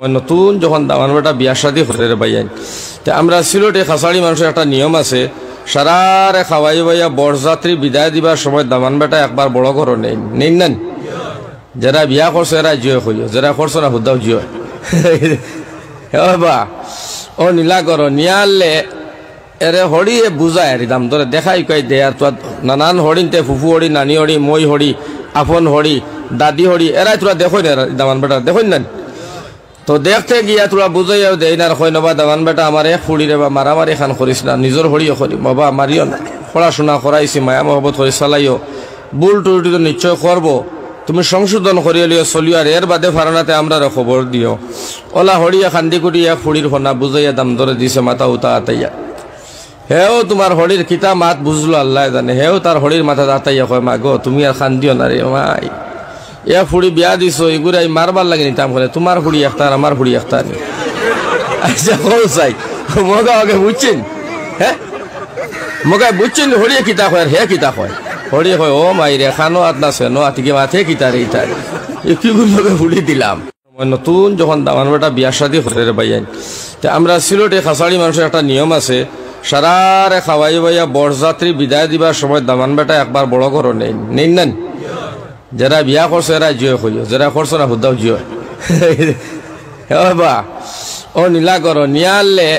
নতুন যখন দামান বেটা বিয়া শাদী করে রে ভাইয়ান, তা আমরা সিলেটে খাসাড়ি মানুষের একটা নিয়ম আছে, সারারে খাওয়াই ভাইয়া বরযাত্রী বিদায় দিবার সময় দামান বেটা একবার বড় করো নেই নেন। যারা বিয়া করছে এরা জিয় খুঁজো, যারা করছো না হুদাও জিয় বা ও নীলা করো নিয়ে আনলে এরে হড়ি এ বুঝায় আর দাম ধরে দেখাই কই দে আর তো নানান হরিণতে ফুফু হড়ি, নানি হড়ি, মই হড়ি, আপন হড়ি, দাদি হড়ি, এরাই তোরা দেখো না দামান বেটা দেখো না। তো দেখতে গিয়া তোরা বুঝাইয়াও দেই না কই নবা দামান বেটা আমার এক ফুড়িরে বা মারামারি খান করিস না, নিজের হড়িও করি বাবা মারিও না, পড়াশোনা করাইছি মায়া মহব্বত করে চালাইও, ভুল টুটি তো নিশ্চয় করবো, তুমি সংশোধন করিয়ে লিও চলিও, আর এর বাদে ফারানাতে আমরা খবর দিও। ওলা হড়িয়া খান্দি কুটিয়া ফুড়ির খনা বুঝাইয়া দাম ধরে দিছে মাথা উতা আতাইয়া, হেও তোমার হড়ির কিতা মাত বুঝলো আল্লাহ জানে, হেও তার হড়ির মাথা আতাইয়া কয় মা গো তুমি আর খান্দিও না রে মাই, এ ফুড়ি বিয়া দিছো এগুলাই মারবার লাগে নিতাম করে, তোমার ফুড়ি একটার আমার ফুড়ি একটার আচ্ছা কৌ চাই মগা আগে বুঝছেন, হ্যাঁ মগা বুঝছেন হড়িয়ে কিতা কয় হে কিতা কয়, হড়িয়ে কয় ও মাই রে খানো আত না সেনো আতিকে মাথে কিতা রে ইতার কি গুলোকে ফুড়ি দিলাম। নতুন যখন দামান বেটা বিয়া শাদী করে রে ভাইয়ান, তা আমরা সিলেটে খাসাড়ি মানুষের একটা নিয়ম আছে, সারারে খাওয়াই ভাইয়া বরযাত্রী বিদায় দিবার সময় দামান বেটা একবার বড় করো নেই নেন। যারা বিয়া করছে এরা জিয় খুঁজো, যারা করছো না হুদাও জিয় বা ও নীলা করো নিয়ে আনলে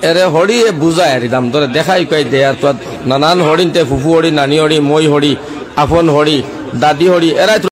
এরে হড়ি এ বুঝায় আর দাম ধরে দেখাই কই দে আর তো নানান হরিণতে ফুফু হড়ি, নানি হড়ি, মই হড়ি, আপন হড়ি, দাদি হড়ি, এরাই